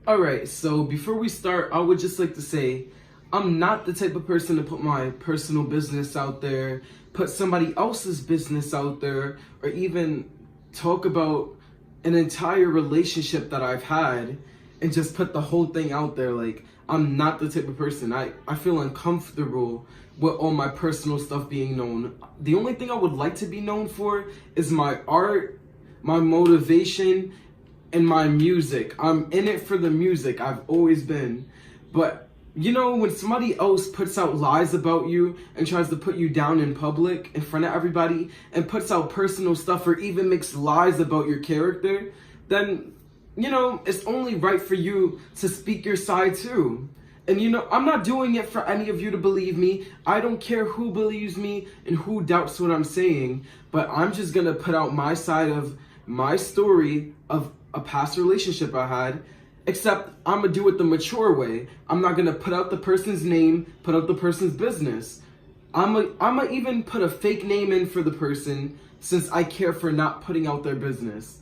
Alright, so before we start, I would just like to say, I'm not the type of person to put my personal business out there, put somebody else's business out there, or even talk about an entire relationship that I've had and just put the whole thing out there. Like, I'm not the type of person. I feel uncomfortable with all my personal stuff being known. The only thing I would like to be known for is my art, my motivation, and my music. I'm in it for the music. I've always been. But you know, when somebody else puts out lies about you and tries to put you down in public in front of everybody and puts out personal stuff or even makes lies about your character, then you know, it's only right for you to speak your side too. And you know, I'm not doing it for any of you to believe me. I don't care who believes me and who doubts what I'm saying, but I'm just gonna put out my side of my story of a past relationship I had, except I'm gonna do it the mature way. I'm not gonna put out the person's name, put out the person's business. I'm gonna even put a fake name in for the person since I care for not putting out their business.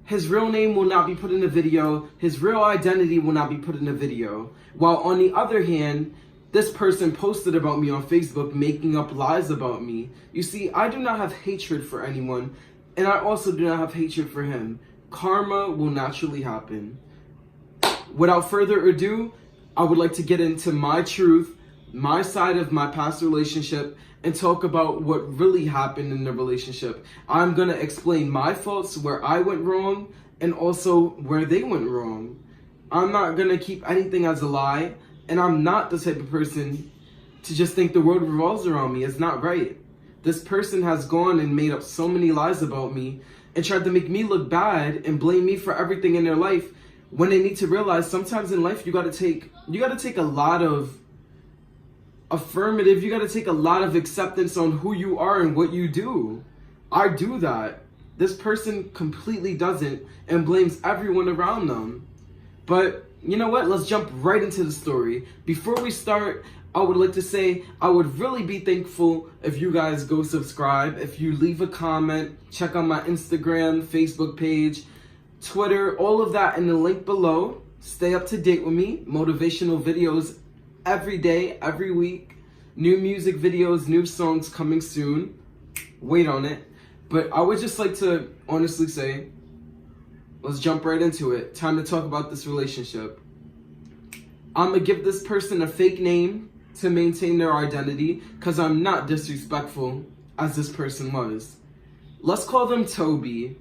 His real name will not be put in the video. His real identity will not be put in the video. While on the other hand, this person posted about me on Facebook making up lies about me. You see, I do not have hatred for anyone, and I also do not have hatred for him. Karma will naturally happen. Without further ado, I would like to get into my truth, my side of my past relationship, and talk about what really happened in the relationship. I'm gonna explain my faults, where I went wrong, and also where they went wrong. I'm not gonna keep anything as a lie, and I'm not the type of person to just think the world revolves around me. It's not right. This person has gone and made up so many lies about me and tried to make me look bad and blame me for everything in their life, when they need to realize sometimes in life you gotta take a lot of affirmative, you gotta take a lot of acceptance on who you are and what you do. I do that. This person completely doesn't and blames everyone around them. But you know what? Let's jump right into the story. Before we start, I would like to say I would really be thankful if you guys go subscribe, if you leave a comment, check out my Instagram, Facebook page, Twitter, all of that in the link below. Stay up to date with me. Motivational videos every day, every week. New music videos, new songs coming soon. Wait on it. But I would just like to honestly say, let's jump right into it. Time to talk about this relationship. I'm gonna give this person a fake name to maintain their identity because I'm not disrespectful as this person was. Let's call them Toby.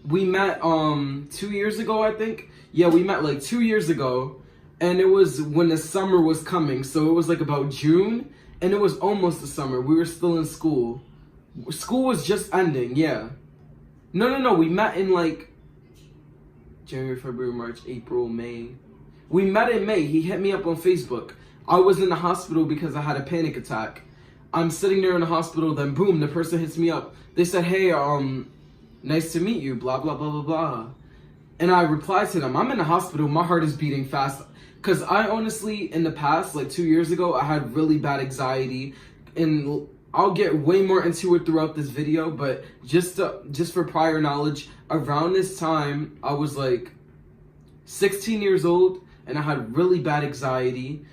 We met 2 years ago, I think. Yeah, we met like 2 years ago, and it was when the summer was coming. So it was like about June, and it was almost the summer. We were still in school. School was just ending, yeah. No, we met in like January, February, March, April, May. We met in May. He hit me up on Facebook. I was in the hospital because I had a panic attack. I'm sitting there in the hospital, then boom, the person hits me up. They said, hey, nice to meet you, blah, blah, blah, blah, blah. And I replied to them, I'm in the hospital, my heart is beating fast. Because I honestly, in the past, like 2 years ago, I had really bad anxiety. And I'll get way more into it throughout this video, but just for prior knowledge, around this time, I was like 16 years old, and I had really bad anxiety.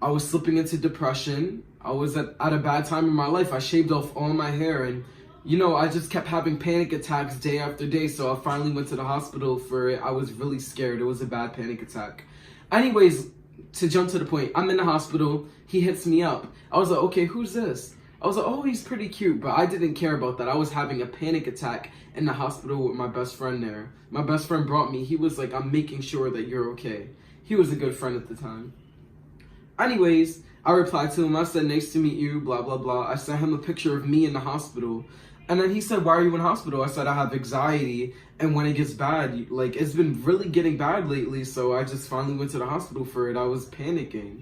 I was slipping into depression. I was at a bad time in my life. I shaved off all my hair, and you know, I just kept having panic attacks day after day, so I finally went to the hospital for it. I was really scared. It was a bad panic attack. Anyways, to jump to the point, I'm in the hospital. He hits me up. I was like, okay, who's this? I was like, oh, he's pretty cute, but I didn't care about that. I was having a panic attack in the hospital with my best friend there. My best friend brought me. He was like, I'm making sure that you're okay. He was a good friend at the time. Anyways, I replied to him. I said, nice to meet you, blah, blah, blah. I sent him a picture of me in the hospital. And then he said, why are you in hospital? I said, I have anxiety. And when it gets bad, like, it's been really getting bad lately. So I just finally went to the hospital for it. I was panicking.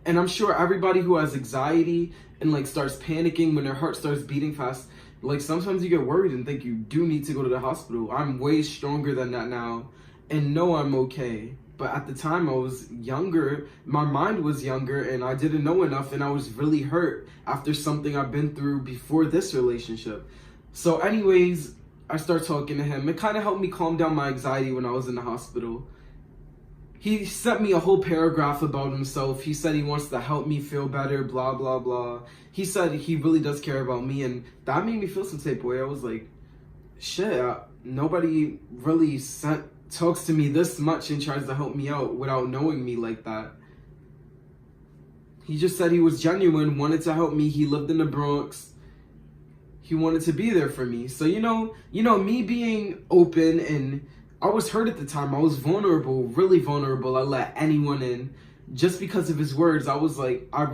And I'm sure everybody who has anxiety and like starts panicking when their heart starts beating fast, like sometimes you get worried and think you do need to go to the hospital. I'm way stronger than that now and know I'm okay. But at the time I was younger, my mind was younger, and I didn't know enough, and I was really hurt after something I've been through before this relationship. So anyways, I start talking to him. It kind of helped me calm down my anxiety when I was in the hospital. He sent me a whole paragraph about himself. He said he wants to help me feel better, blah, blah, blah. He said he really does care about me, and that made me feel some type of way. I was like, shit, nobody really talks to me this much and tries to help me out without knowing me like that. He just said he was genuine, wanted to help me. He lived in the Bronx. He wanted to be there for me. So, you know, me being open, and I was hurt at the time. I was vulnerable, really vulnerable. I let anyone in. Just because of his words, I was like, I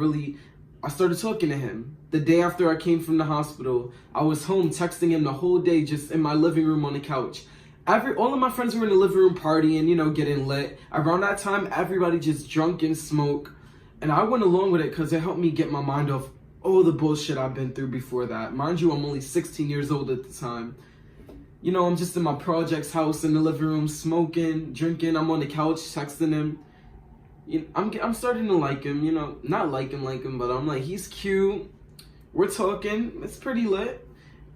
started talking to him. The day after I came from the hospital, I was home texting him the whole day, just in my living room on the couch. All of my friends were in the living room partying, you know, getting lit. Around that time, everybody just drunk and smoke. And I went along with it because it helped me get my mind off all the bullshit I've been through before that. Mind you, I'm only 16 years old at the time. You know, I'm just in my project's house in the living room, smoking, drinking. I'm on the couch texting him. You know, I'm starting to like him, you know. Not like him, but I'm like, he's cute. We're talking. It's pretty lit.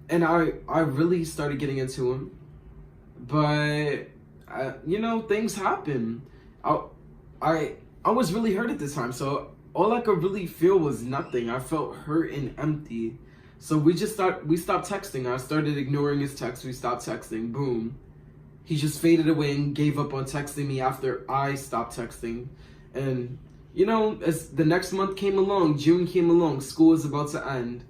And I really started getting into him. But, you know, things happen. I was really hurt at this time, so all I could really feel was nothing. I felt hurt and empty. So we stopped texting. I started ignoring his texts. We stopped texting. Boom. He just faded away and gave up on texting me after I stopped texting. And, you know, as the next month came along, June came along, school was about to end.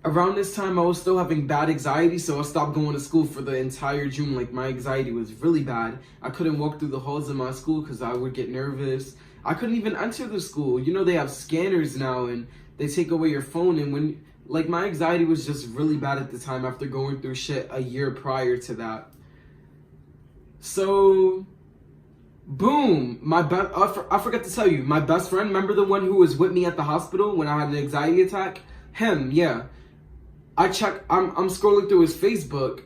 Around this time, I was still having bad anxiety, so I stopped going to school for the entire June. Like, my anxiety was really bad. I couldn't walk through the halls of my school because I would get nervous. I couldn't even enter the school. You know, they have scanners now, and they take away your phone. And my anxiety was just really bad at the time after going through shit a year prior to that. So, boom. I forgot to tell you, my best friend, remember the one who was with me at the hospital when I had an anxiety attack? Him, yeah. I'm scrolling through his Facebook,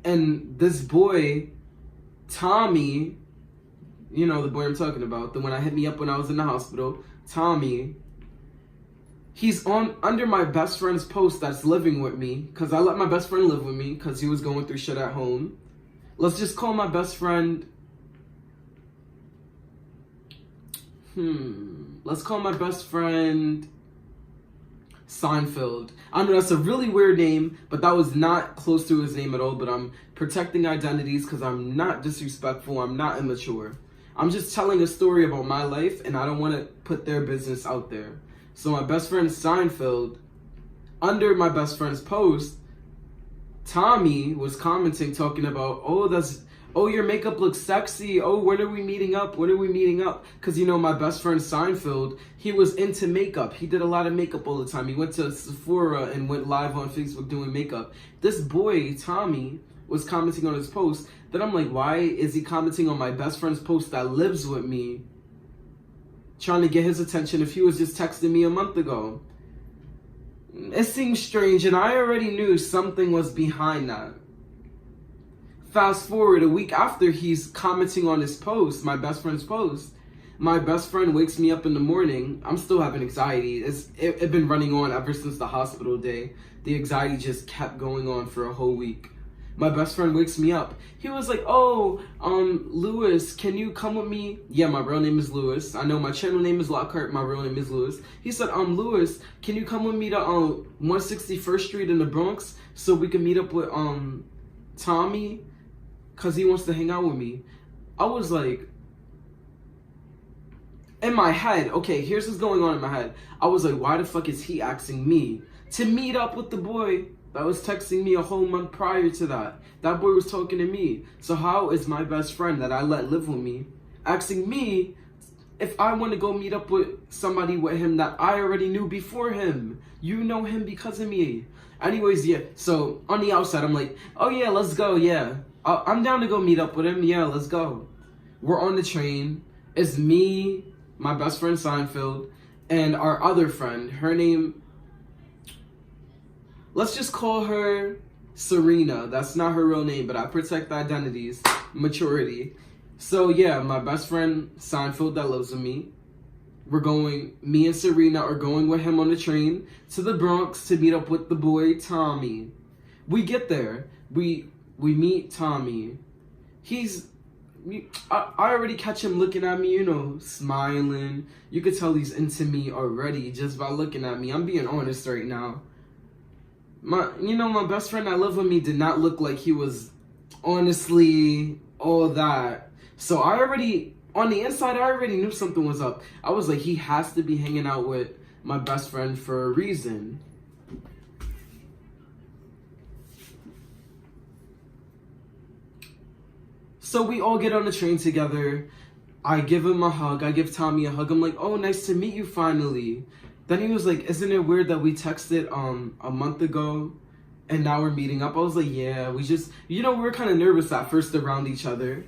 and this boy, Tommy, you know the boy I'm talking about, the one that hit me up when I was in the hospital, Tommy, he's under my best friend's post that's living with me, because I let my best friend live with me, because he was going through shit at home. Let's just call my best friend, let's call my best friend Seinfeld. I know that's a really weird name, but that was not close to his name at all. But I'm protecting identities because I'm not disrespectful. I'm not immature. I'm just telling a story about my life, and I don't want to put their business out there. So my best friend Seinfeld, under my best friend's post, Tommy was commenting, talking about, oh, your makeup looks sexy. Oh, when are we meeting up? When are we meeting up? Because, you know, my best friend Seinfeld, he was into makeup. He did a lot of makeup all the time. He went to Sephora and went live on Facebook doing makeup. This boy, Tommy, was commenting on his post. Then I'm like, why is he commenting on my best friend's post that lives with me? Trying to get his attention if he was just texting me a month ago. It seems strange, and I already knew something was behind that. Fast forward a week after he's commenting on his post, my best friend's post, my best friend wakes me up in the morning. I'm still having anxiety. It's been running on ever since the hospital day. The anxiety just kept going on for a whole week. My best friend wakes me up. He was like, oh, Lewis, can you come with me? Yeah, my real name is Lewis. I know my channel name is Lockhart. My real name is Lewis. He said, Lewis, can you come with me to 161st Street in the Bronx so we can meet up with Tommy? Because he wants to hang out with me. I was like, in my head, okay, here's what's going on in my head. I was like, why the fuck is he asking me to meet up with the boy that was texting me a whole month prior to that? That boy was talking to me. So how is my best friend that I let live with me asking me if I want to go meet up with somebody with him that I already knew before him? You know him because of me. Anyways, yeah, so on the outside, I'm like, oh yeah, let's go, yeah. I'm down to go meet up with him, yeah, let's go. We're on the train. It's me, my best friend Seinfeld, and our other friend. Her name, let's just call her Serena. That's not her real name, but I protect identities, maturity. So yeah, my best friend Seinfeld that lives with me. Me and Serena are going with him on the train to the Bronx to meet up with the boy Tommy. We get there. We meet Tommy. I already catch him looking at me, you know, smiling. You could tell he's into me already just by looking at me. I'm being honest right now. My best friend that lived with me did not look like he was honestly all that. So on the inside, I already knew something was up. I was like, he has to be hanging out with my best friend for a reason. So we all get on the train together. I give him a hug. I give Tommy a hug. I'm like, oh, nice to meet you finally. Then he was like, isn't it weird that we texted a month ago and now we're meeting up? I was like, yeah, we just, we were kind of nervous at first around each other.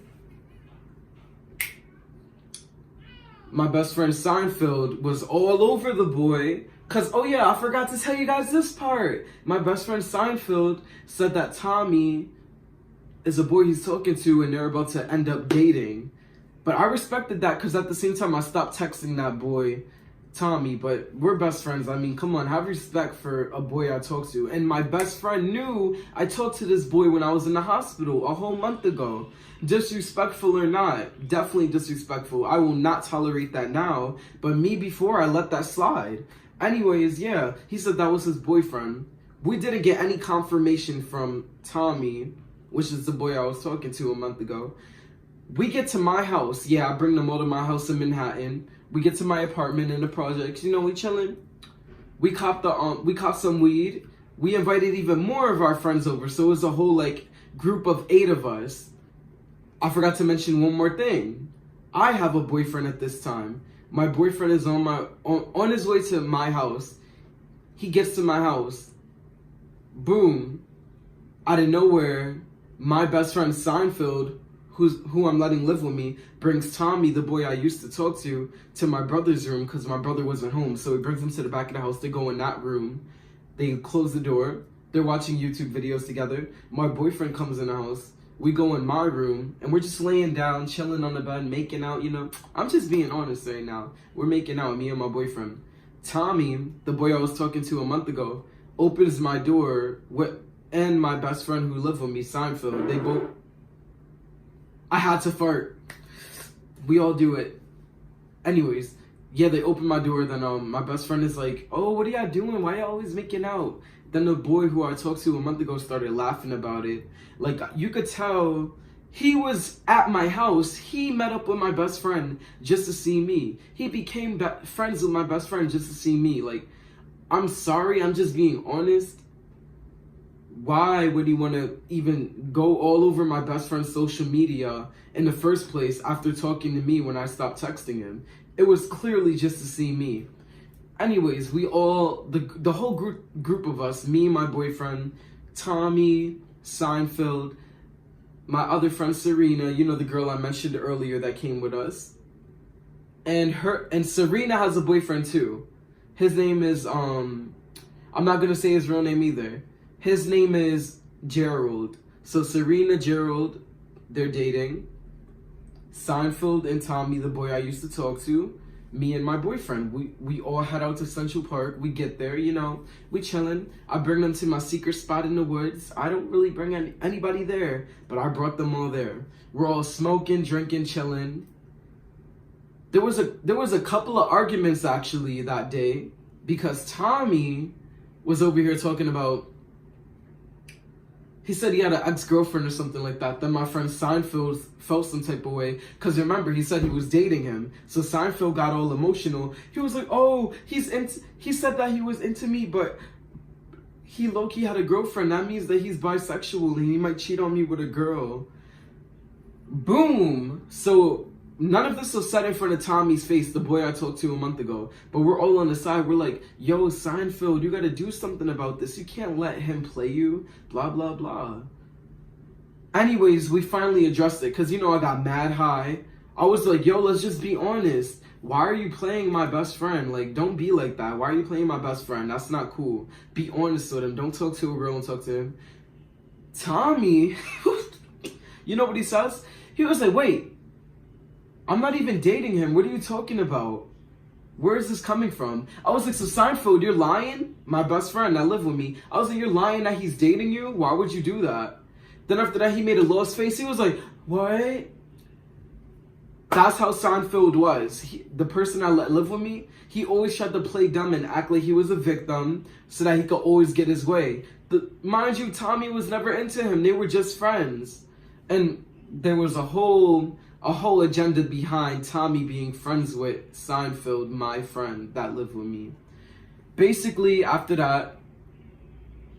My best friend Seinfeld was all over the boy. Cause, oh yeah, I forgot to tell you guys this part. My best friend Seinfeld said that Tommy is a boy he's talking to and they're about to end up dating. But I respected that because at the same time I stopped texting that boy, Tommy. But we're best friends. I mean, come on, have respect for a boy I talk to. And my best friend knew I talked to this boy when I was in the hospital a whole month ago. Disrespectful or not, definitely disrespectful. I will not tolerate that now. But me before, I let that slide. Anyways, yeah, he said that was his boyfriend. We didn't get any confirmation from Tommy, which is the boy I was talking to a month ago. We get to my house. Yeah, I bring them all to my house in Manhattan. We get to my apartment in the projects. We chilling. We copped some weed. We invited even more of our friends over. So it was a whole group of 8 of us. I forgot to mention one more thing. I have a boyfriend at this time. My boyfriend is on his way to my house. He gets to my house. Boom. Out of nowhere, my best friend Seinfeld, who I'm letting live with me, brings Tommy, the boy I used to talk to my brother's room because my brother wasn't home. So he brings him to the back of the house. They go in that room. They close the door. They're watching YouTube videos together. My boyfriend comes in the house. We go in my room and we're just laying down, chilling on the bed, making out, I'm just being honest right now. We're making out, me and my boyfriend. Tommy, the boy I was talking to a month ago, opens my door and my best friend who lived with me, Seinfeld, I had to fart. We all do it. Anyways, yeah, they open my door, then my best friend is like, oh, what are y'all doing? Why y'all always making out? Then the boy who I talked to a month ago started laughing about it. You could tell he was at my house. He met up with my best friend just to see me. He became friends with my best friend just to see me. I'm sorry, I'm just being honest. Why would he want to even go all over my best friend's social media in the first place after talking to me when I stopped texting him? It was clearly just to see me. Anyways, we all, the whole group of us, me, my boyfriend, Tommy, Seinfeld, my other friend Serena, the girl I mentioned earlier that came with us. And Serena has a boyfriend too. His name is, I'm not going to say his real name either. His name is Gerald. So Serena, Gerald, they're dating. Seinfeld and Tommy, the boy I used to talk to, me and my boyfriend. We all head out to Central Park. We get there, we chilling. I bring them to my secret spot in the woods. I don't really bring anybody there, but I brought them all there. We're all smoking, drinking, chilling. There was a couple of arguments actually that day because Tommy was over here talking about, he said he had an ex-girlfriend or something like that. Then my friend Seinfeld felt some type of way. Because remember, he said he was dating him. So Seinfeld got all emotional. He was like, oh, he said that he was into me, but he low-key had a girlfriend. That means that he's bisexual and he might cheat on me with a girl. Boom. So none of this was said in front of Tommy's face, the boy I talked to a month ago. But we're all on the side. We're like, yo, Seinfeld, you got to do something about this. You can't let him play you. Blah, blah, blah. Anyways, we finally addressed it because, I got mad high. I was like, yo, let's just be honest. Why are you playing my best friend? Don't be like that. Why are you playing my best friend? That's not cool. Be honest with him. Don't talk to a girl and talk to him. Tommy, you know what he says? He was like, wait. I'm not even dating him. What are you talking about? where is this coming from? I was like, so Seinfeld, you're lying? My best friend that lived with me, I was like, you're lying that he's dating you? Why would you do that? Then after that, he made a lost face. He was like, what? That's how Seinfeld was. The person that lived with me, he always tried to play dumb and act like he was a victim so that he could always get his way. Mind you, Tommy was never into him. They were just friends. And there was a whole agenda behind Tommy being friends with Seinfeld, my friend that lived with me. Basically, after that,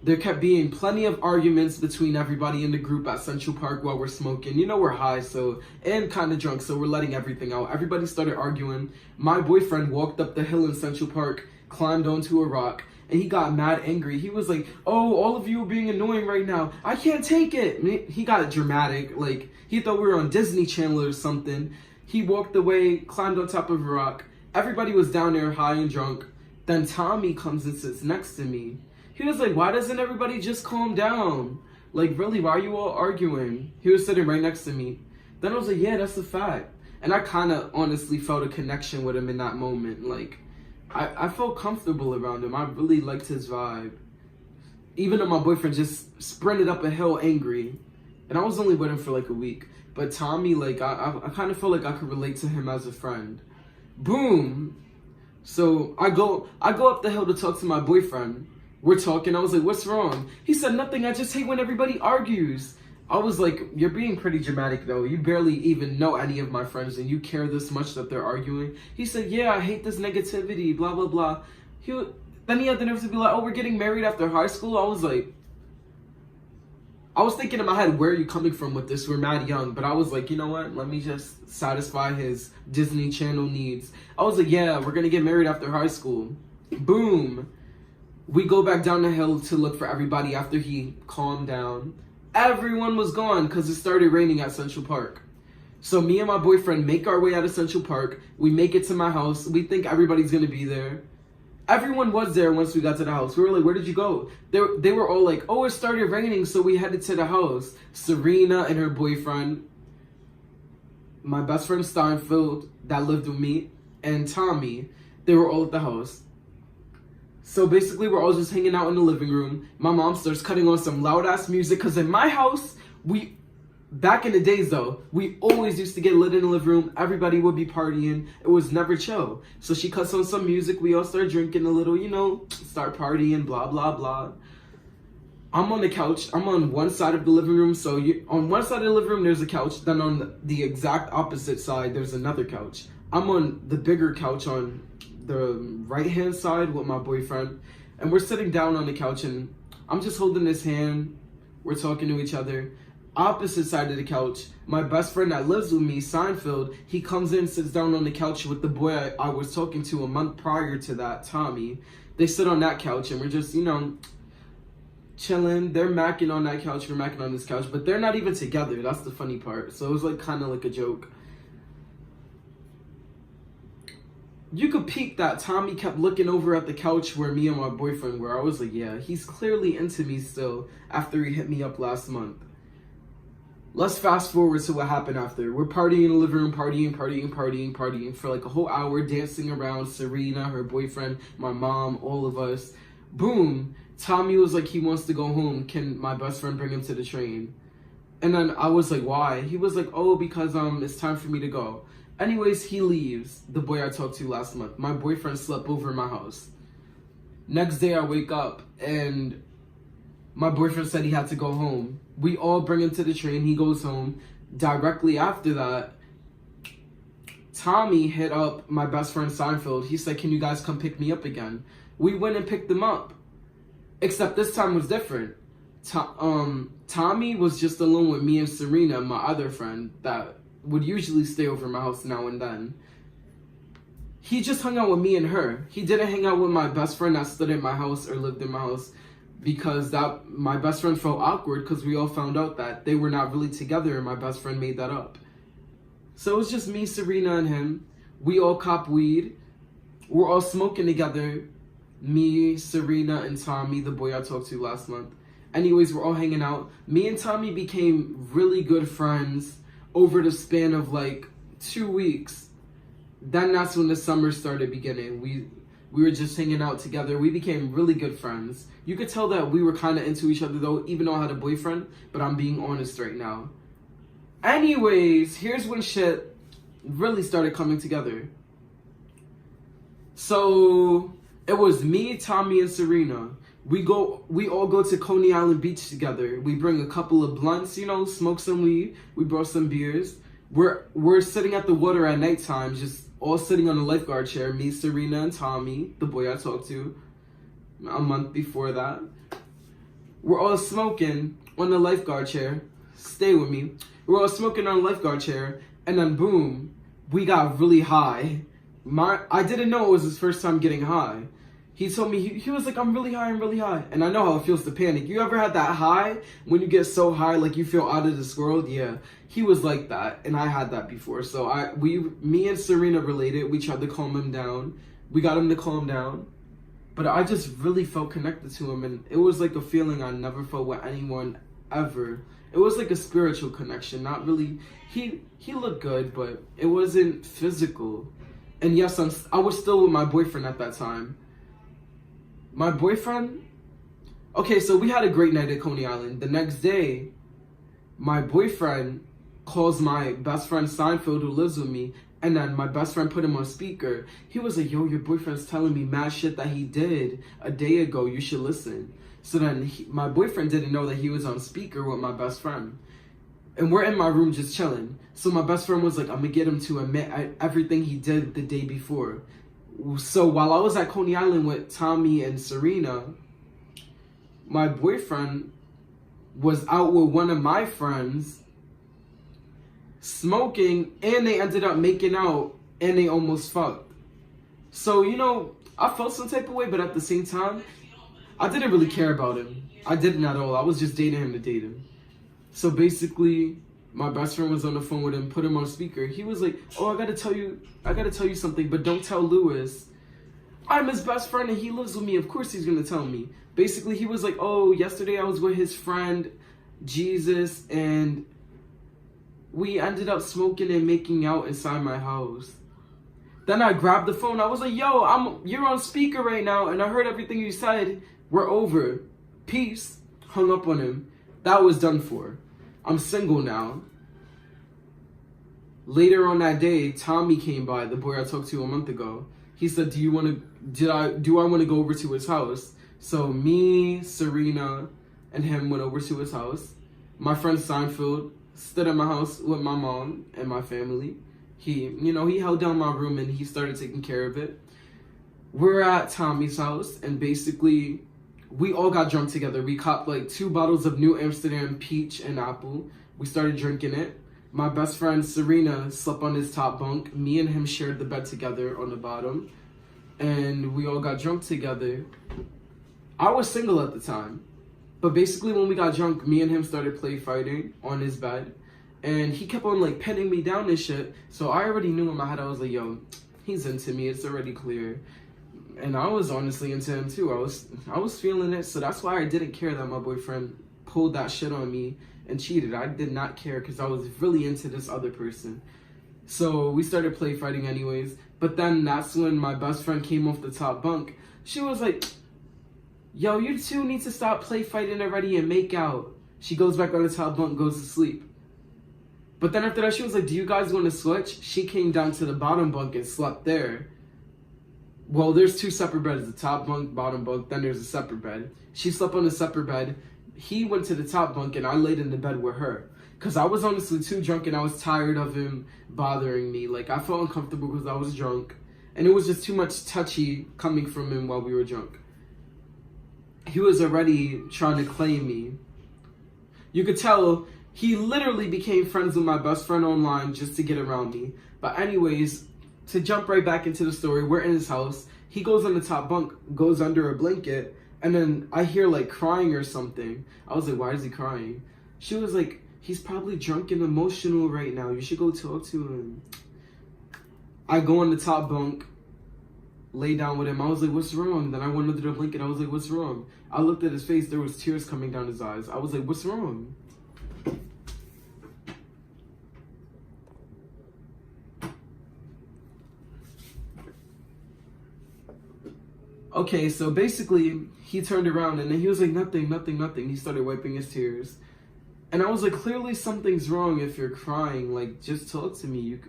there kept being plenty of arguments between everybody in the group at Central Park while we're smoking. You know, we're high, and kind of drunk, so we're letting everything out. Everybody started arguing. My boyfriend walked up the hill in Central Park, climbed onto a rock, and he got mad angry. He was like, oh, all of you are being annoying right now. I can't take it. He got dramatic. Like, he thought we were on Disney Channel or something. He walked away, climbed on top of a rock. Everybody was down there high and drunk. Then Tommy comes and sits next to me. He was like, why doesn't everybody just calm down? Like, really, why are you all arguing? He was sitting right next to me. Then I was like, yeah, that's a fact. And I kind of honestly felt a connection with him in that moment. Like, I felt comfortable around him. I really liked his vibe. Even though my boyfriend just sprinted up a hill angry. And I was only with him for like a week. But Tommy, like, I kind of felt like I could relate to him as a friend. Boom. So I go up the hill to talk to my boyfriend. We're talking. I was like, what's wrong? He said, nothing. I just hate when everybody argues. I was like, you're being pretty dramatic, though. You barely even know any of my friends, and you care this much that they're arguing. He said, yeah, I hate this negativity, blah, blah, blah. Then he had the nerve to be like, oh, we're getting married after high school? I was like, I was thinking in my head, where are you coming from with this? We're mad young. But I was like, you know what? Let me just satisfy his Disney Channel needs. I was like, yeah, we're going to get married after high school. Boom. We go back down the hill to look for everybody after he calmed down. Everyone was gone because it started raining at Central Park. So me and my boyfriend make our way out of Central Park. We make it to my house. We think everybody's going to be there. Everyone was there once we got to the house. We were like, where did you go? They were all like, oh, it started raining, so we headed to the house. Serena and her boyfriend, my best friend Steinfeld that lived with me, and Tommy, they were all at the house. So basically, we're all just hanging out in the living room. My mom starts cutting on some loud-ass music, because in my house, back in the days though, we always used to get lit in the living room. Everybody would be partying. It was never chill. So she cuts on some music. We all start drinking a little, start partying, blah, blah, blah. I'm on the couch. I'm on one side of the living room. So on one side of the living room, there's a couch. Then on the exact opposite side, there's another couch. I'm on the bigger couch on the right-hand side with my boyfriend. And we're sitting down on the couch, and I'm just holding his hand. We're talking to each other. Opposite side of the couch, my best friend that lives with me, Seinfeld, he comes in, sits down on the couch with the boy I was talking to a month prior to that, Tommy. They sit on that couch, and we're just, chilling. They're macking on that couch, we're macking on this couch, but they're not even together. That's the funny part. So it was like kind of like a joke. You could peek that Tommy kept looking over at the couch where me and my boyfriend were. I was like, yeah, he's clearly into me still after he hit me up last month. Let's fast forward to what happened after. We're partying in the living room, partying for like a whole hour, dancing around. Serena, her boyfriend, my mom, all of us. Boom. Tommy was like, he wants to go home. Can my best friend bring him to the train? And then I was like, why? He was like, oh, because it's time for me to go. Anyways, he leaves, the boy I talked to last month. My boyfriend slept over in my house. Next day I wake up and my boyfriend said he had to go home. We all bring him to the train. He goes home. Directly after that, Tommy hit up my best friend Seinfeld. He said, can you guys come pick me up again? We went and picked him up. Except this time was different. Tommy was just alone with me and Serena, my other friend, that would usually stay over my house now and then. He just hung out with me and her. He didn't hang out with my best friend that stood in my house or lived in my house, because my best friend felt awkward because we all found out that they were not really together, and my best friend made that up. So it was just me, Serena, and him. We all cop weed. We're all smoking together. Me, Serena, and Tommy, the boy I talked to last month. Anyways, we're all hanging out. Me and Tommy became really good friends over the span of like 2 weeks. then that's when the summer started beginning. We were just hanging out together. We became really good friends. You could tell that we were kind of into each other though, even though I had a boyfriend, but I'm being honest right now. Anyways, here's when shit really started coming together. So it was me, Tommy, and Serena. We all go to Coney Island Beach together. We bring a couple of blunts, you know, smoke some weed. We brought some beers. We're sitting at the water at nighttime, just all sitting on a lifeguard chair. Me, Serena, and Tommy, the boy I talked to a month before that. We're all smoking on the lifeguard chair. Stay with me. We're all smoking on a lifeguard chair, and then boom, we got really high. I didn't know it was his first time getting high. He told me, he was like, I'm really high. And I know how it feels to panic. You ever had that high when you get so high, like you feel out of this world? Yeah, he was like that, and I had that before. So me and Serena related. We tried to calm him down. We got him to calm down. But I just really felt connected to him, and it was like a feeling I never felt with anyone ever. It was like a spiritual connection, not really. He looked good, but it wasn't physical. And yes, I was still with my boyfriend at that time. My boyfriend, okay, so we had a great night at Coney Island. The next day, my boyfriend calls my best friend Seinfeld, who lives with me, and then my best friend put him on speaker. He was like, yo, your boyfriend's telling me mad shit that he did a day ago. You should listen. So then my boyfriend didn't know that he was on speaker with my best friend. And we're in my room just chilling. So my best friend was like, I'm gonna get him to admit everything he did the day before. So while I was at Coney Island with Tommy and Serena, my boyfriend was out with one of my friends smoking, and they ended up making out, and they almost fucked. So, you know, I felt some type of way, but at the same time, I didn't really care about him. I didn't at all. I was just dating him to date him. So basically, my best friend was on the phone with him, put him on speaker. He was like, oh, I gotta tell you something, but don't tell Lewis. I'm his best friend and he lives with me. Of course he's gonna tell me. Basically, he was like, oh, yesterday I was with his friend, Jesus, and we ended up smoking and making out inside my house. Then I grabbed the phone. I was like, yo, you're on speaker right now, and I heard everything you said. We're over. Peace. Hung up on him. That was done for. I'm single now. Later on that day, Tommy came by, the boy I talked to a month ago. He said, do I want to go over to his house? So me, Serena, and him went over to his house. My friend Seinfeld stood at my house with my mom and my family. He held down my room and he started taking care of it. We're at Tommy's house, and basically we all got drunk together. We copped like 2 bottles of New Amsterdam peach and apple. We started drinking it. My best friend Serena slept on his top bunk. Me and him shared the bed together on the bottom. And we all got drunk together. I was single at the time. But basically when we got drunk, me and him started play fighting on his bed. And he kept on like pinning me down and shit. So I already knew in my head, I was like, yo, he's into me. It's already clear. And I was honestly into him too. I was feeling it. So that's why I didn't care that my boyfriend pulled that shit on me and cheated. I did not care because I was really into this other person. So we started play fighting anyways. But then that's when my best friend came off the top bunk. She was like, yo, you two need to stop play fighting already and make out. She goes back on the top bunk, goes to sleep. But then after that, she was like, do you guys want to switch? She came down to the bottom bunk and slept there. Well, there's 2 separate beds, the top bunk, bottom bunk, then there's a separate bed. She slept on the separate bed. He went to the top bunk and I laid in the bed with her. Because I was honestly too drunk and I was tired of him bothering me. Like, I felt uncomfortable because I was drunk. And it was just too much touchy coming from him while we were drunk. He was already trying to claim me. You could tell he literally became friends with my best friend online just to get around me. But anyways, to jump right back into the story, we're in his house. He goes on the top bunk, goes under a blanket, and then I hear like crying or something. I was like, why is he crying? She was like, he's probably drunk and emotional right now. You should go talk to him. I go on the top bunk, lay down with him. I was like, what's wrong? Then I went under the blanket. I was like, what's wrong? I looked at his face. There was tears coming down his eyes. I was like, what's wrong? Okay, so basically, he turned around and then he was like, nothing, nothing, nothing. He started wiping his tears. And I was like, clearly something's wrong if you're crying. Like, just talk to me.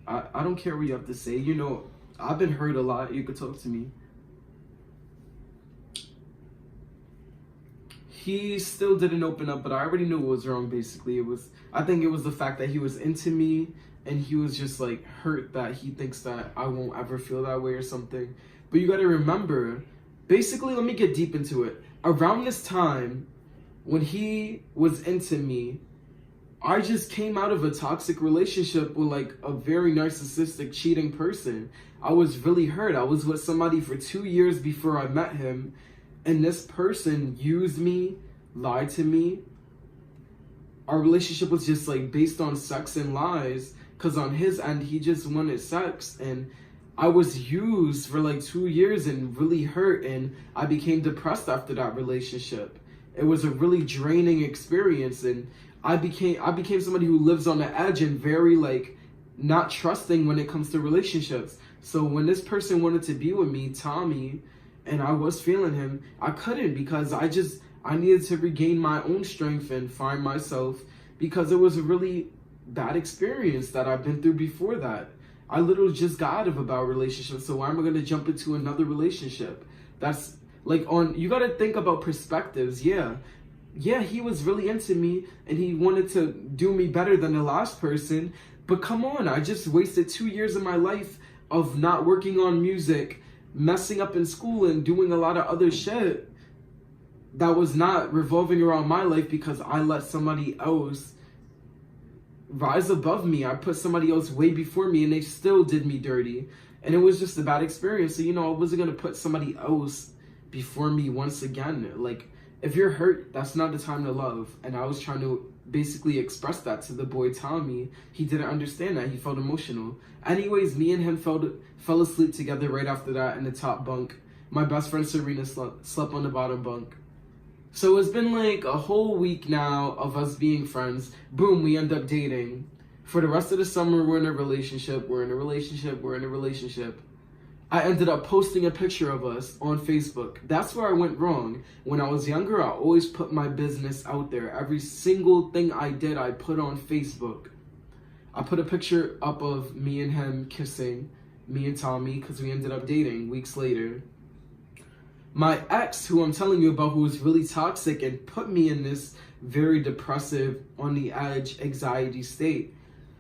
I don't care what you have to say. You know, I've been hurt a lot. You could talk to me. He still didn't open up, but I already knew what was wrong, basically. I think it was the fact that he was into me and he was just like hurt that he thinks that I won't ever feel that way or something. But you gotta remember, basically, let me get deep into it. Around this time, when he was into me, I just came out of a toxic relationship with like a very narcissistic, cheating person. I was really hurt. I was with somebody for 2 years before I met him, and this person used me, lied to me. Our relationship was just like based on sex and lies, because on his end, he just wanted sex, and I was used for like 2 years and really hurt, and I became depressed after that relationship. It was a really draining experience, and I became somebody who lives on the edge and very like not trusting when it comes to relationships. So when this person wanted to be with me, Tommy, and I was feeling him, I couldn't, because I needed to regain my own strength and find myself, because it was a really bad experience that I've been through before that. I literally just got out of a bad relationship, so why am I going to jump into another relationship? That's like, you got to think about perspectives. Yeah, he was really into me and he wanted to do me better than the last person, but come on, I just wasted 2 years of my life of not working on music, messing up in school, and doing a lot of other shit that was not revolving around my life, because I let somebody else rise above me. I put somebody else way before me and they still did me dirty. And it was just a bad experience. So, I wasn't going to put somebody else before me once again. Like, if you're hurt, that's not the time to love. And I was trying to basically express that to the boy Tommy. He didn't understand that. He felt emotional. Anyways, me and him fell asleep together right after that in the top bunk. My best friend Serena slept on the bottom bunk. So it's been like a whole week now of us being friends. Boom, we end up dating. For the rest of the summer, we're in a relationship. I ended up posting a picture of us on Facebook. That's where I went wrong. When I was younger, I always put my business out there. Every single thing I did, I put on Facebook. I put a picture up of me and him kissing, me and Tommy, because we ended up dating weeks later. My ex, who I'm telling you about, who was really toxic and put me in this very depressive, on the edge, anxiety state,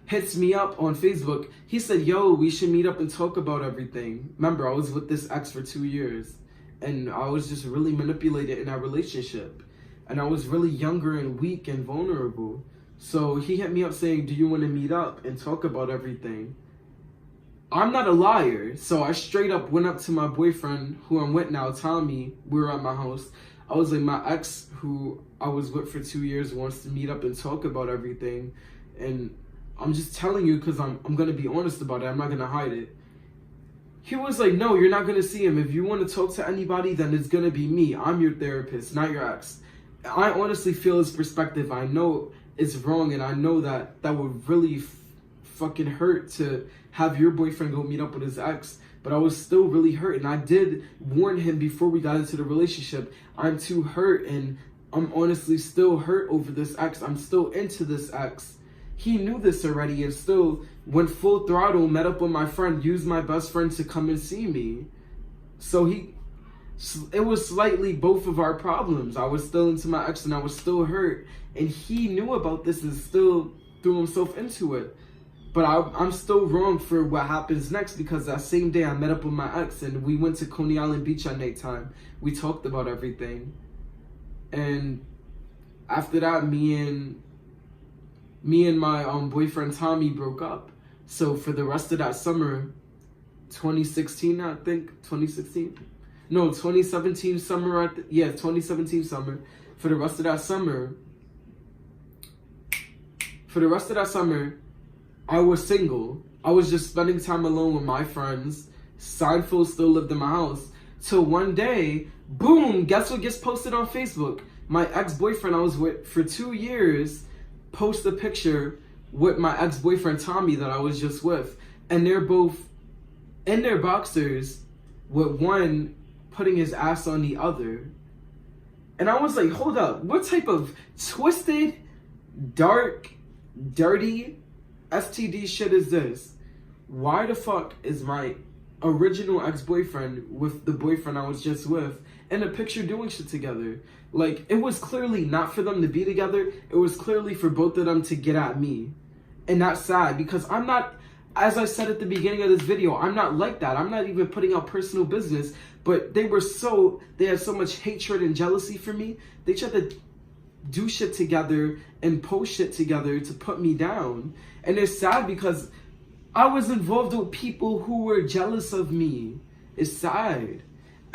hits me up on Facebook. He said, yo, we should meet up and talk about everything. Remember, I was with this ex for 2 years, and I was just really manipulated in that relationship. And I was really younger and weak and vulnerable. So he hit me up saying, do you want to meet up and talk about everything? I'm not a liar, so I straight up went up to my boyfriend, who I'm with now, Tommy. We were at my house. I was like, my ex, who I was with for 2 years, wants to meet up and talk about everything. And I'm just telling you because I'm going to be honest about it. I'm not going to hide it. He was like, no, you're not going to see him. If you want to talk to anybody, then it's going to be me. I'm your therapist, not your ex. I honestly feel his perspective. I know it's wrong, and I know that would really fucking hurt to have your boyfriend go meet up with his ex, but I was still really hurt, and I did warn him before we got into the relationship. I'm too hurt, and I'm honestly still hurt over this ex. I'm still into this ex. He knew this already and still went full throttle, met up with my friend, used my best friend to come and see me. So it was slightly both of our problems. I was still into my ex and I was still hurt, and he knew about this and still threw himself into it. But I'm still wrong for what happens next, because that same day I met up with my ex and we went to Coney Island Beach at nighttime. We talked about everything. And after that, me and my boyfriend Tommy broke up. So for the rest of that summer, 2016, I think, 2016? No, 2017 summer, 2017 summer. For the rest of that summer, I was single. I was just spending time alone with my friends. Seinfeld still lived in my house. Till one day, boom, guess what gets posted on Facebook? My ex-boyfriend I was with for 2 years post a picture with my ex-boyfriend Tommy that I was just with. And they're both in their boxers with one putting his ass on the other. And I was like, hold up, what type of twisted, dark, dirty STD shit is this? Why the fuck is my original ex-boyfriend with the boyfriend I was just with in a picture doing shit together? Like, it was clearly not for them to be together. It was clearly for both of them to get at me. And that's sad, because I'm not, as I said at the beginning of this video, I'm not like that. I'm not even putting out personal business. But they had so much hatred and jealousy for me. They tried to do shit together and post shit together to put me down. And it's sad because I was involved with people who were jealous of me. It's sad.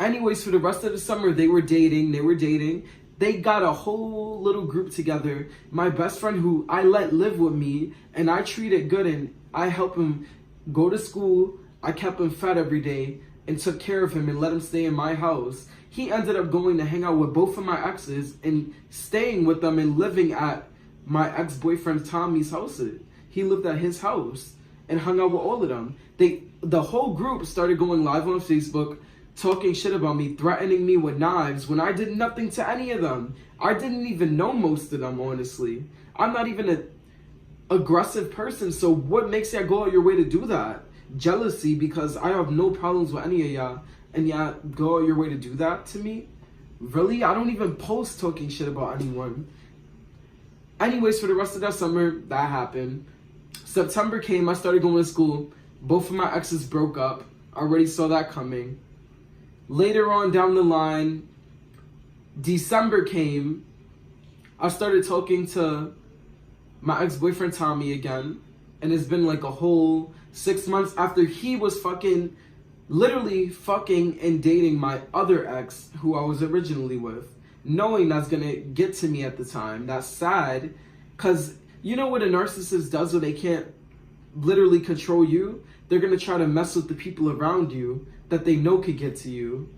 Anyways, for the rest of the summer, they were dating. They got a whole little group together. My best friend, who I let live with me, and I treated good, and I helped him go to school. I kept him fed every day and took care of him and let him stay in my house. He ended up going to hang out with both of my exes and staying with them and living at my ex-boyfriend Tommy's house. He lived at his house and hung out with all of them. The whole group started going live on Facebook, talking shit about me, threatening me with knives when I did nothing to any of them. I didn't even know most of them, honestly. I'm not even an aggressive person, so what makes you go out your way to do that? Jealousy, because I have no problems with any of y'all, and y'all go out your way to do that to me? Really? I don't even post talking shit about anyone. Anyways, for the rest of that summer, that happened. September came, I started going to school. Both of my exes broke up. I already saw that coming. Later on down the line, December came. I started talking to my ex-boyfriend Tommy again. And it's been like a whole 6 months after he was literally fucking and dating my other ex who I was originally with, knowing that's gonna get to me at the time. That's sad, because you know what a narcissist does when they can't literally control you? They're gonna try to mess with the people around you that they know could get to you,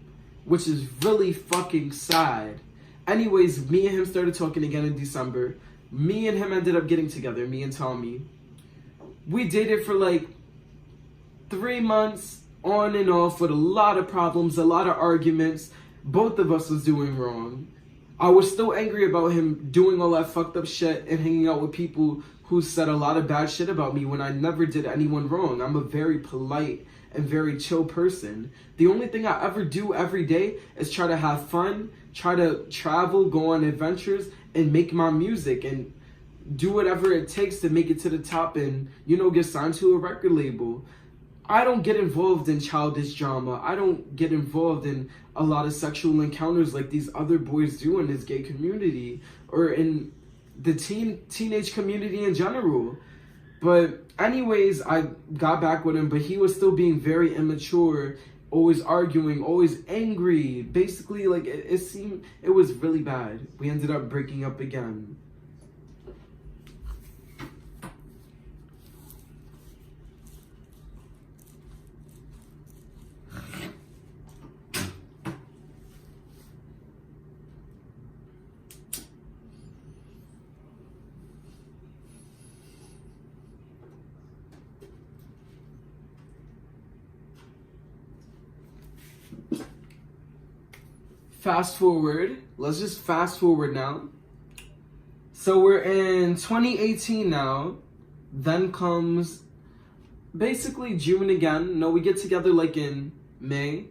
which is really fucking sad. Anyways, me and him started talking again in December. Me and him ended up getting together, me and Tommy. We dated for like 3 months, on and off, with a lot of problems, a lot of arguments. Both of us was doing wrong. I was still angry about him doing all that fucked up shit and hanging out with people who said a lot of bad shit about me when I never did anyone wrong. I'm a very polite and very chill person. The only thing I ever do every day is try to have fun, try to travel, go on adventures, and make my music, and do whatever it takes to make it to the top and, get signed to a record label. I don't get involved in childish drama. I don't get involved in a lot of sexual encounters like these other boys do in this gay community or in the teenage community in general. But anyways, I got back with him, but he was still being very immature, always arguing, always angry. Basically, like, it seemed, it was really bad. We ended up breaking up again. Fast forward. Let's just fast forward now. So we're in 2018 now. Then comes basically June again. No, we get together like in May.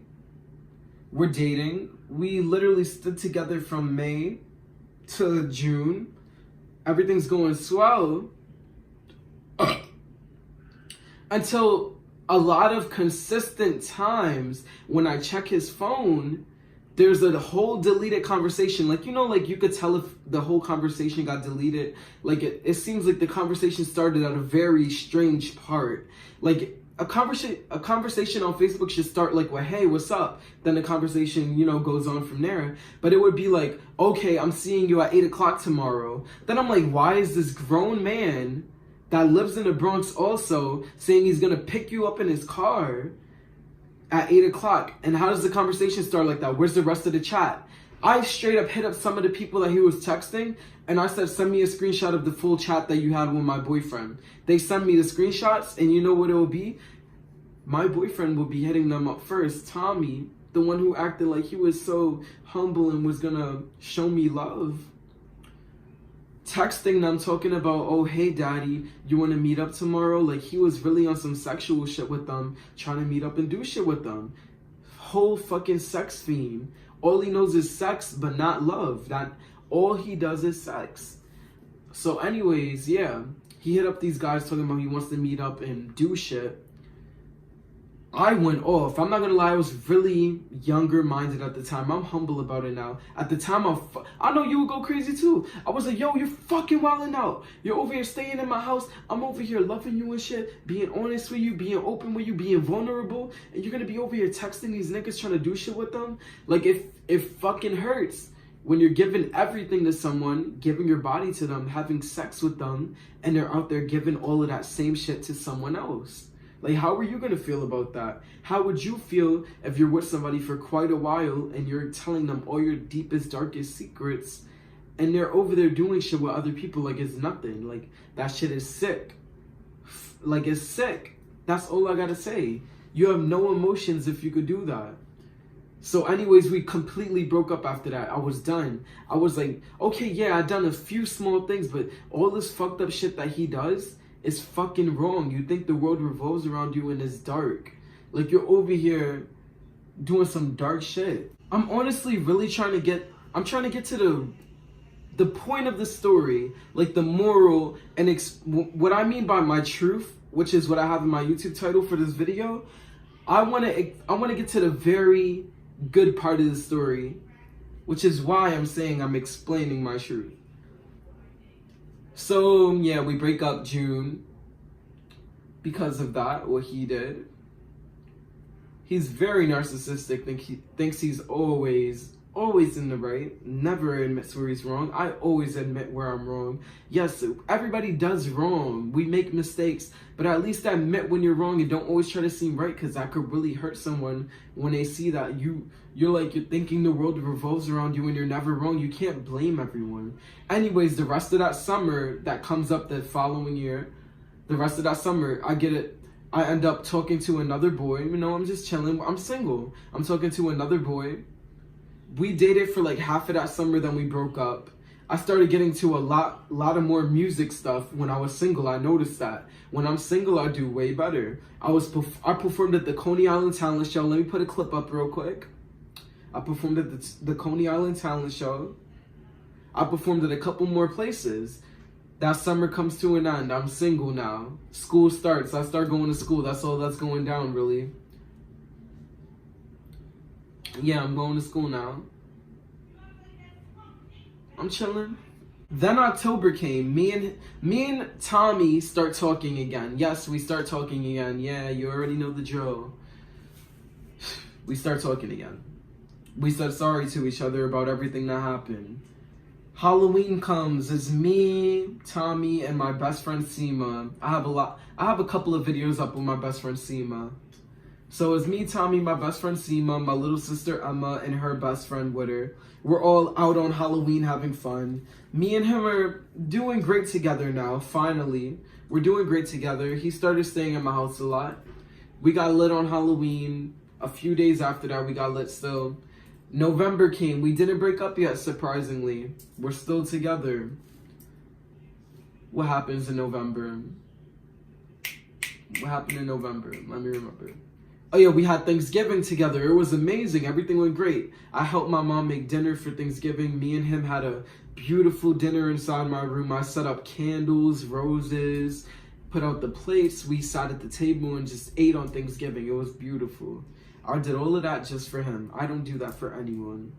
We're dating. We literally stood together from May to June. Everything's going swell. Until a lot of consistent times when I check his phone, there's a whole deleted conversation. Like, like you could tell if the whole conversation got deleted. Like, it seems like the conversation started at a very strange part. Like, a conversation on Facebook should start like, well, hey, what's up? Then the conversation, goes on from there. But it would be like, okay, I'm seeing you at 8 o'clock tomorrow. Then I'm like, why is this grown man that lives in the Bronx also saying he's gonna pick you up in his car at 8 o'clock? And how does the conversation start like that? Where's the rest of the chat? I straight up hit up some of the people that he was texting, and I said, send me a screenshot of the full chat that you had with my boyfriend. They send me the screenshots, and you know what it will be? My boyfriend will be hitting them up first. Tommy, the one who acted like he was so humble and was gonna show me love. Texting them talking about, oh, hey daddy, you want to meet up tomorrow? Like, he was really on some sexual shit with them, trying to meet up and do shit with them. Whole fucking sex fiend. All he knows is sex, but not love. That all he does is sex. So anyways, yeah, he hit up these guys talking about he wants to meet up and do shit. I went off. I'm not gonna lie, I was really younger minded at the time. I'm humble about it now. At the time, I know you would go crazy too. I was like, yo, you're fucking wilding out. You're over here staying in my house. I'm over here loving you and shit, being honest with you, being open with you, being vulnerable. And you're gonna be over here texting these niggas trying to do shit with them? Like, it fucking hurts when you're giving everything to someone, giving your body to them, having sex with them, and they're out there giving all of that same shit to someone else. Like, how are you going to feel about that? How would you feel if you're with somebody for quite a while and you're telling them all your deepest, darkest secrets and they're over there doing shit with other people like it's nothing? Like, that shit is sick. Like, it's sick. That's all I got to say. You have no emotions if you could do that. So anyways, we completely broke up after that. I was done. I was like, okay, yeah, I done a few small things, but all this fucked up shit that he does is fucking wrong. You think the world revolves around you and it's dark. Like, you're over here doing some dark shit. I'm honestly really trying to get to the point of the story, like the moral, and what I mean by my truth, which is what I have in my YouTube title for this video. I want to get to the very good part of the story, which is why I'm saying I'm explaining my truth. So, yeah, we break up June because of that, what he did. He's very narcissistic, thinks he's always in the right, never admits where he's wrong. I always admit where I'm wrong. Yes, everybody does wrong. We make mistakes, but at least admit when you're wrong and don't always try to seem right, because that could really hurt someone when they see that you're thinking the world revolves around you and you're never wrong. You can't blame everyone. Anyways, the rest of that summer that comes up the following year, the rest of that summer, I end up talking to another boy. You know, I'm just chilling. I'm single. I'm talking to another boy. We dated for like half of that summer, then we broke up. I started getting to a lot of more music stuff when I was single. I noticed that. When I'm single, I do way better. I performed at the Coney Island Talent Show. Let me put a clip up real quick. I performed at the Coney Island Talent Show. I performed at a couple more places. That summer comes to an end. I'm single now. School starts. I start going to school. That's all that's going down, really. Yeah, I'm going to school now. I'm chilling. Then October came. Me and Tommy start talking again. Yes, we start talking again. Yeah, you already know the drill. We start talking again. We said sorry to each other about everything that happened. Halloween comes. It's me, Tommy, and my best friend Seema. I have a couple of videos up with my best friend Seema. So it's me, Tommy, my best friend Seema, my little sister Emma, and her best friend Witter. We're all out on Halloween having fun. Me and him are doing great together now, finally. We're doing great together. He started staying at my house a lot. We got lit on Halloween. A few days after that, we got lit still. November came. We didn't break up yet, surprisingly. We're still together. What happens in November? What happened in November? Let me remember. Oh yeah, we had Thanksgiving together. It was amazing. Everything went great. I helped my mom make dinner for Thanksgiving. Me and him had a beautiful dinner inside my room. I set up candles, roses, put out the plates. We sat at the table and just ate on Thanksgiving. It was beautiful. I did all of that just for him. I don't do that for anyone.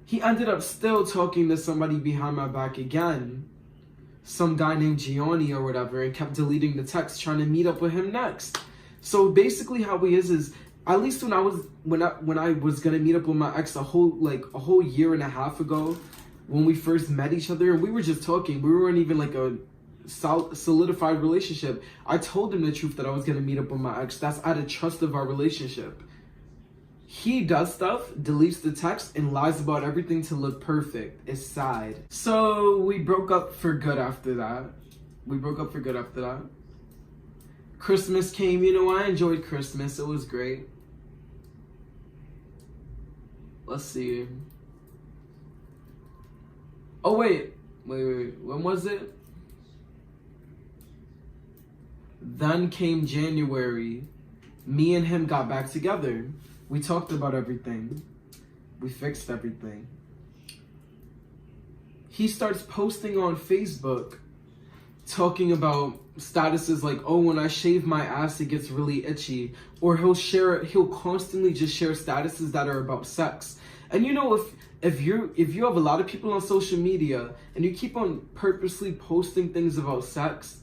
He ended up still talking to somebody behind my back again. Some guy named Gianni or whatever, and kept deleting the text trying to meet up with him next. So basically how he is at least when I was gonna meet up with my ex a whole year and a half ago, when we first met each other, and we were just talking. We weren't even like a solidified relationship. I told him the truth that I was gonna meet up with my ex. That's out of trust of our relationship. He does stuff, deletes the text, and lies about everything to look perfect. It's sad. So we broke up for good after that. Christmas came. You know, I enjoyed Christmas. It was great. Let's see. Oh, wait. When was it? Then came January. Me and him got back together. We talked about everything. We fixed everything. He starts posting on Facebook talking about statuses like, oh, when I shave my ass, it gets really itchy. Or he'll constantly just share statuses that are about sex. And you know, if you have a lot of people on social media and you keep on purposely posting things about sex,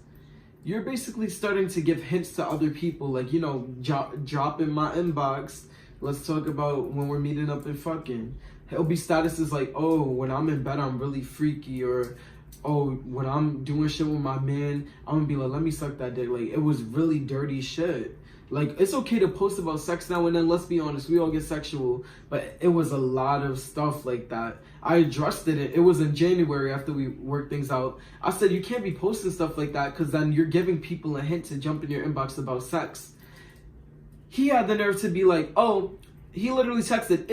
you're basically starting to give hints to other people, like, you know, drop in my inbox. Let's talk about when we're meeting up and fucking. It'll be statuses like, oh, when I'm in bed, I'm really freaky, or oh, when I'm doing shit with my man, I'm gonna be like, let me suck that dick. Like, it was really dirty shit. Like, it's okay to post about sex now and then, let's be honest, we all get sexual, but it was a lot of stuff like that. I addressed it. It was in January after we worked things out. I said, you can't be posting stuff like that because then you're giving people a hint to jump in your inbox about sex. He had the nerve to be like, oh, he literally texted,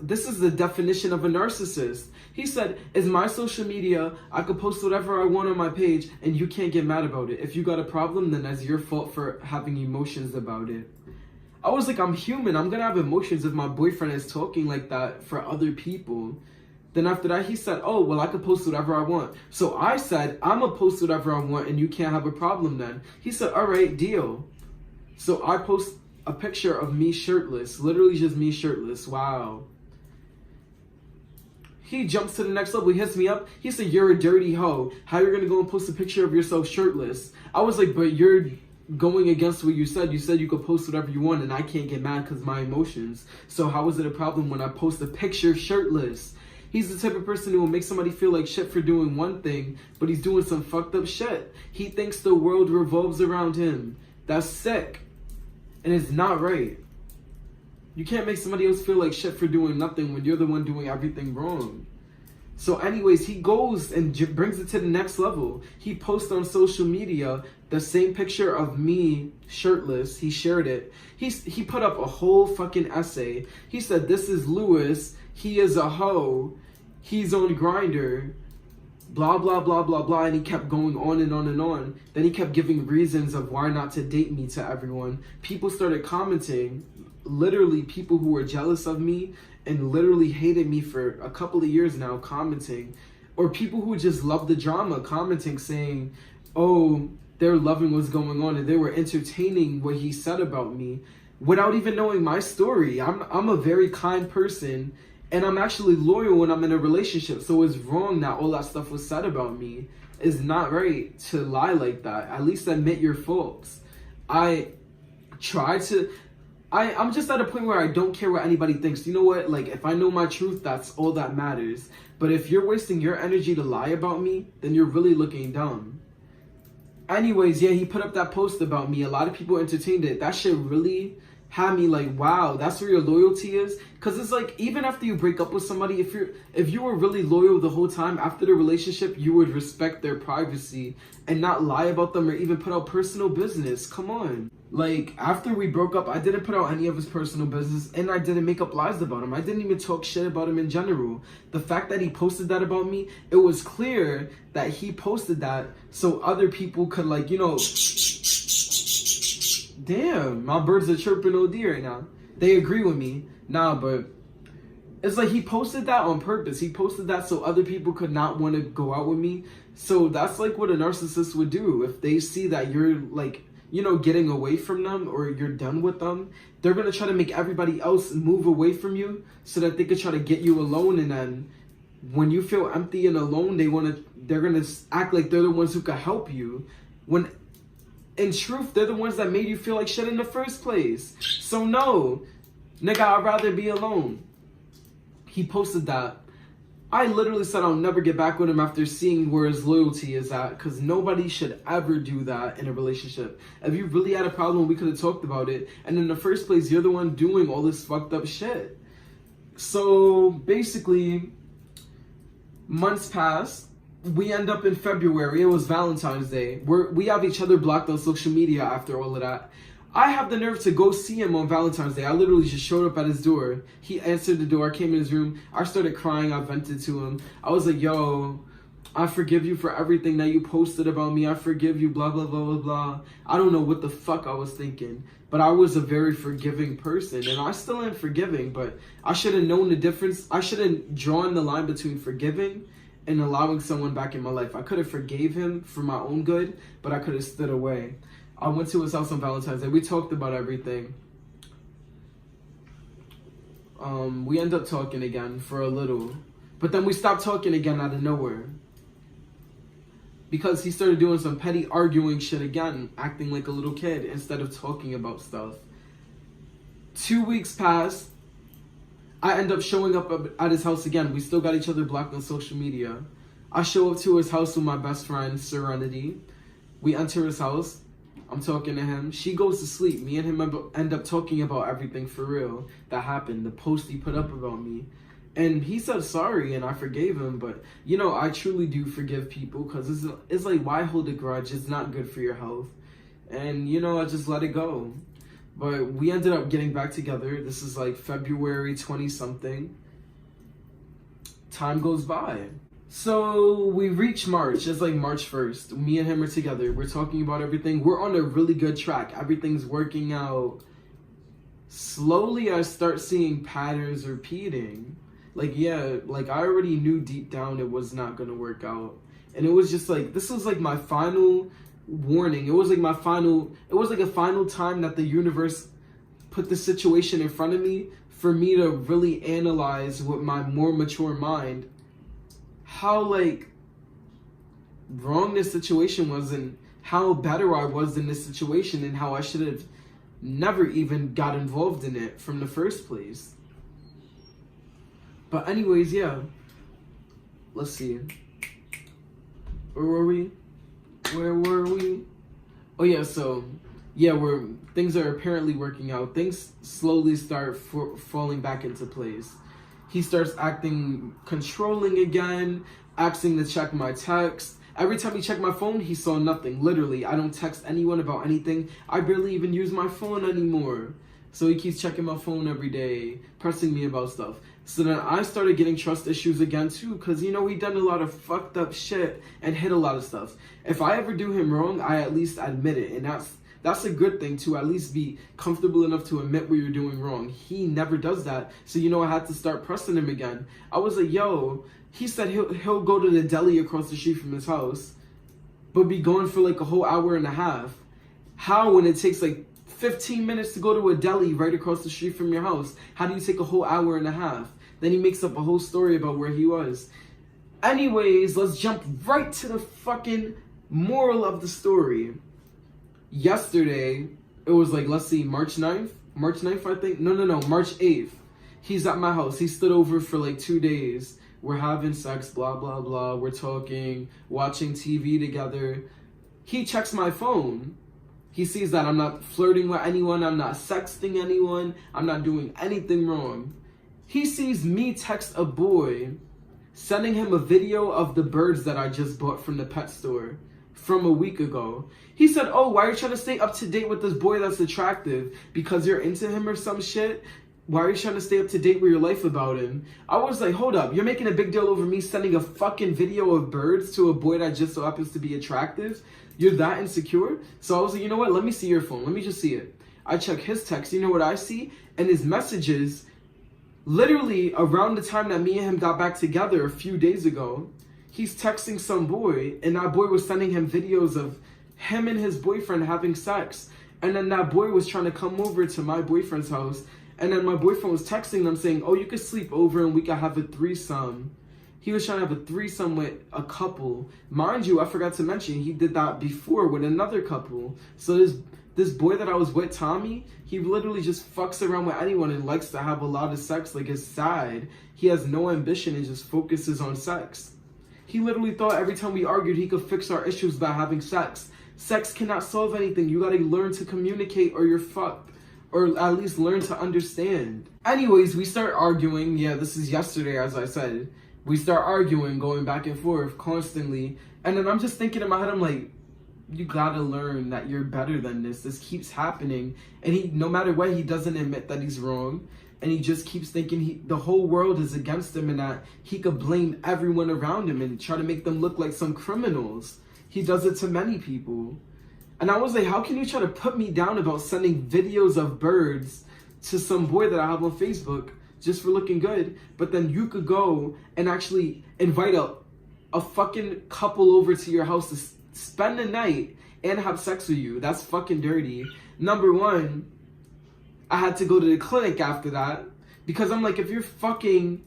this is the definition of a narcissist. He said, is my social media, I could post whatever I want on my page and you can't get mad about it. If you got a problem, then that's your fault for having emotions about it. I was like, I'm human. I'm going to have emotions if my boyfriend is talking like that for other people. Then after that, he said, oh, well, I could post whatever I want. So I said, I'm going to post whatever I want and you can't have a problem then. He said, all right, deal. So I post a picture of me shirtless, literally just me shirtless. Wow. He jumps to the next level. He hits me up. He said, you're a dirty hoe. How you going to go and post a picture of yourself shirtless? I was like, but you're going against what you said. You said you could post whatever you want and I can't get mad because my emotions. So how is it a problem when I post a picture shirtless? He's the type of person who will make somebody feel like shit for doing one thing, but he's doing some fucked up shit. He thinks the world revolves around him. That's sick. And it's not right. You can't make somebody else feel like shit for doing nothing when you're the one doing everything wrong. So anyways, he goes and brings it to the next level. He posts on social media the same picture of me shirtless. He shared it. He put up a whole fucking essay. He said, this is Lewis. He is a hoe. He's on Grindr. Blah, blah, blah, blah, blah. And he kept going on and on and on. Then he kept giving reasons of why not to date me to everyone. People started commenting. Literally, people who were jealous of me and literally hated me for a couple of years now commenting. Or people who just loved the drama commenting saying, oh, they're loving what's going on. And they were entertaining what he said about me without even knowing my story. I'm a very kind person. And I'm actually loyal when I'm in a relationship. So it's wrong that all that stuff was said about me. It's not right to lie like that. At least admit your faults. I'm just at a point where I don't care what anybody thinks. You know what? Like, if I know my truth, that's all that matters. But if you're wasting your energy to lie about me, then you're really looking dumb. Anyways, yeah, he put up that post about me. A lot of people entertained it. That shit really had me like, wow, that's where your loyalty is. Because it's like, even after you break up with somebody, if you were really loyal the whole time after the relationship, you would respect their privacy and not lie about them or even put out personal business. Come on. Like, after we broke up, I didn't put out any of his personal business and I didn't make up lies about him. I didn't even talk shit about him in general. The fact that he posted that about me, it was clear that he posted that so other people could, like, you know, damn, my birds are chirping OD right now. They agree with me. Nah, but it's like he posted that on purpose. He posted that so other people could not want to go out with me. So that's like what a narcissist would do. If they see that you're like, you know, getting away from them or you're done with them, they're going to try to make everybody else move away from you so that they could try to get you alone. And then when you feel empty and alone, they're going to act like they're the ones who could help you. When in truth, they're the ones that made you feel like shit in the first place. So no, nigga, I'd rather be alone. He posted that. I literally said I'll never get back with him after seeing where his loyalty is at, because nobody should ever do that in a relationship. If you really had a problem, we could have talked about it. And in the first place, you're the one doing all this fucked up shit. So basically, months passed. We end up in February. It was Valentine's Day. We have each other blocked on social media after all of that. I have the nerve to go see him on Valentine's Day. I literally just showed up at his door. He answered the door. I came in his room. I started crying. I vented to him. I was like, yo, I forgive you for everything that you posted about me. I forgive you, blah, blah, blah, blah, blah. I don't know what the fuck I was thinking. But I was a very forgiving person. And I still am forgiving. But I should have known the difference. I should have drawn the line between forgiving and allowing someone back in my life. I could have forgave him for my own good, but I could have stood away. I went to his house on Valentine's Day. We talked about everything. We ended up talking again for a little. But then we stopped talking again out of nowhere. Because he started doing some petty arguing shit again, acting like a little kid instead of talking about stuff. 2 weeks passed. I end up showing up at his house again. We still got each other blocked on social media. I show up to his house with my best friend, Serenity. We enter his house. I'm talking to him. She goes to sleep. Me and him end up talking about everything for real that happened. The post he put up about me. And he said sorry and I forgave him. But, you know, I truly do forgive people because it's like, why hold a grudge? It's not good for your health. And, you know, I just let it go. But we ended up getting back together. This is like February 20-something. Time goes by. So we reach March. It's like March 1st. Me and him are together. We're talking about everything. We're on a really good track. Everything's working out. Slowly, I start seeing patterns repeating. Like, yeah, like I already knew deep down it was not going to work out. And it was just like, this was like my final warning. It was like a final time that the universe put the situation in front of me for me to really analyze with my more mature mind how like wrong this situation was and how better I was in this situation and how I should have never even got involved in it from the first place. But anyways, yeah. Let's see. Where were we? Oh yeah, so yeah, things are apparently working out. Things slowly start falling back into place. He starts acting controlling again, asking to check my text. Every time he checked my phone, he saw nothing. Literally, I don't text anyone about anything. I barely even use my phone anymore. So he keeps checking my phone every day, pressing me about stuff. So then I started getting trust issues again too, because, you know, he done a lot of fucked up shit and hid a lot of stuff. If I ever do him wrong, I at least admit it. And that's a good thing, to at least be comfortable enough to admit what you're doing wrong. He never does that. So, you know, I had to start pressing him again. I was like, yo, he said he'll go to the deli across the street from his house, but be gone for like a whole hour and a half. How, when it takes like 15 minutes to go to a deli right across the street from your house, how do you take a whole hour and a half? Then he makes up a whole story about where he was. Anyways, let's jump right to the fucking moral of the story. Yesterday, it was like, let's see, March 9th, I think. No, March 8th. He's at my house. He stood over for like 2 days. We're having sex, blah, blah, blah. We're talking, watching TV together. He checks my phone. He sees that I'm not flirting with anyone. I'm not sexting anyone. I'm not doing anything wrong. He sees me text a boy, sending him a video of the birds that I just bought from the pet store from a week ago. He said, oh, why are you trying to stay up to date with this boy that's attractive? Because you're into him or some shit? Why are you trying to stay up to date with your life about him? I was like, hold up, you're making a big deal over me sending a fucking video of birds to a boy that just so happens to be attractive? You're that insecure? So I was like, you know what, let me see your phone. Let me just see it. I check his text. You know what I see? And his messages, literally around the time that me and him got back together a few days ago, he's texting some boy, and that boy was sending him videos of him and his boyfriend having sex. And then that boy was trying to come over to my boyfriend's house, and then my boyfriend was texting them saying, oh, you could sleep over and we could have a threesome. He was trying to have a threesome with a couple. Mind you, I forgot to mention, he did that before with another couple. So this boy that I was with, Tommy, he literally just fucks around with anyone and likes to have a lot of sex. Like, his side, he has no ambition and just focuses on sex. He literally thought every time we argued, he could fix our issues by having sex. Sex cannot solve anything. You gotta learn to communicate or you're fucked. Or at least learn to understand. Anyways, we start arguing. Yeah, this is yesterday, as I said. We start arguing, going back and forth constantly. And then I'm just thinking in my head, I'm like, you gotta learn that you're better than this. This keeps happening. And he, no matter what, he doesn't admit that he's wrong. And he just keeps thinking the whole world is against him and that he could blame everyone around him and try to make them look like some criminals. He does it to many people. And I was like, how can you try to put me down about sending videos of birds to some boy that I have on Facebook just for looking good? But then you could go and actually invite a fucking couple over to your house to spend the night and have sex with you. That's fucking dirty. Number one, I had to go to the clinic after that because I'm like, if you're fucking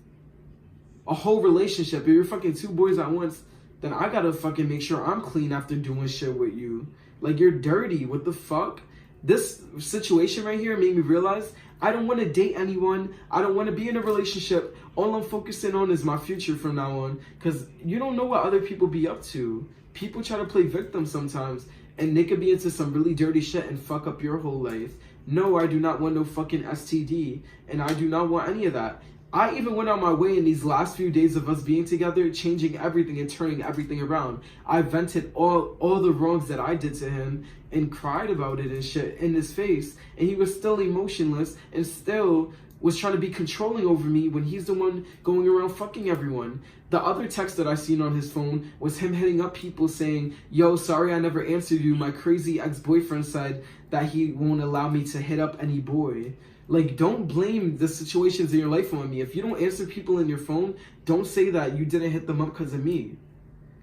a whole relationship, if you're fucking two boys at once, then I gotta fucking make sure I'm clean after doing shit with you. Like, you're dirty. What the fuck? This situation right here made me realize I don't want to date anyone. I don't want to be in a relationship. All I'm focusing on is my future from now on. Because you don't know what other people be up to. People try to play victim sometimes. And they could be into some really dirty shit and fuck up your whole life. No, I do not want no fucking STD. And I do not want any of that. I even went on my way in these last few days of us being together, changing everything and turning everything around. I vented all the wrongs that I did to him and cried about it and shit in his face. And he was still emotionless and still was trying to be controlling over me when he's the one going around fucking everyone. The other text that I seen on his phone was him hitting up people saying, yo, sorry I never answered you. My crazy ex-boyfriend said that he won't allow me to hit up any boy. Like, don't blame the situations in your life on me. If you don't answer people in your phone, don't say that you didn't hit them up because of me.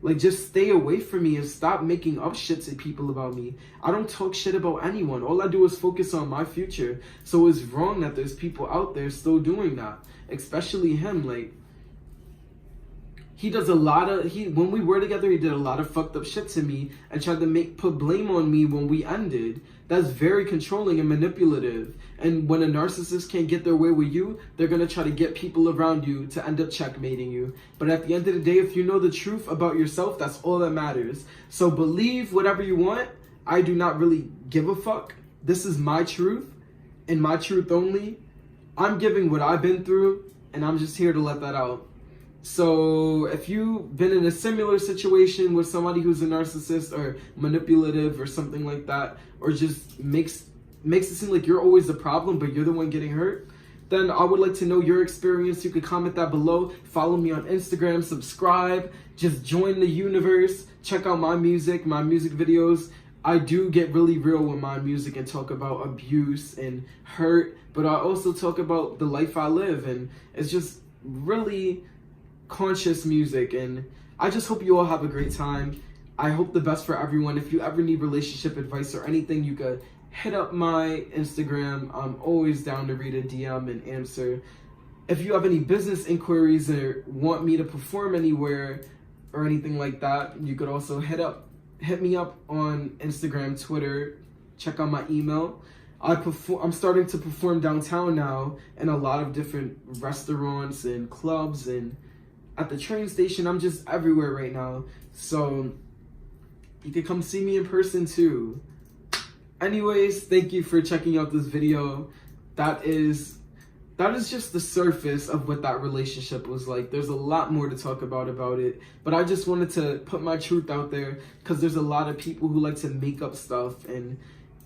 Like, just stay away from me and stop making up shit to people about me. I don't talk shit about anyone. All I do is focus on my future. So it's wrong that there's people out there still doing that. Especially him. Like, he does a lot of, when we were together, he did a lot of fucked up shit to me and tried to put blame on me when we ended. That's very controlling and manipulative. And when a narcissist can't get their way with you, they're going to try to get people around you to end up checkmating you. But at the end of the day, if you know the truth about yourself, that's all that matters. So believe whatever you want. I do not really give a fuck. This is my truth and my truth only. I'm giving what I've been through and I'm just here to let that out. So if you've been in a similar situation with somebody who's a narcissist or manipulative or something like that, or just makes it seem like you're always the problem but you're the one getting hurt, then I would like to know your experience. You could comment that below. Follow me on Instagram, subscribe, just join the universe, check out my music videos. I do get really real with my music and talk about abuse and hurt, but I also talk about the life I live, and it's just really conscious music. And I just hope you all have a great time. I hope the best for everyone. If you ever need relationship advice or anything, you could hit up my Instagram. I'm always down to read a DM and answer. If you have any business inquiries or want me to perform anywhere or anything like that, you could also hit me up on Instagram, Twitter. Check out my email. I'm starting to perform downtown now in a lot of different restaurants and clubs and at the train station. I'm just everywhere right now. So you can come see me in person too. Anyways, thank you for checking out this video. That is just the surface of what that relationship was like. There's a lot more to talk about it, but I just wanted to put my truth out there because there's a lot of people who like to make up stuff. And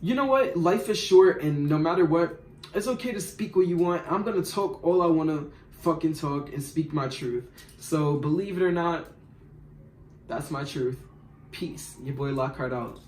you know what? Life is short, and no matter what, it's okay to speak what you want. I'm gonna talk all I want to fucking talk and speak my truth. So believe it or not, that's my truth. Peace. Your boy Lockhart out.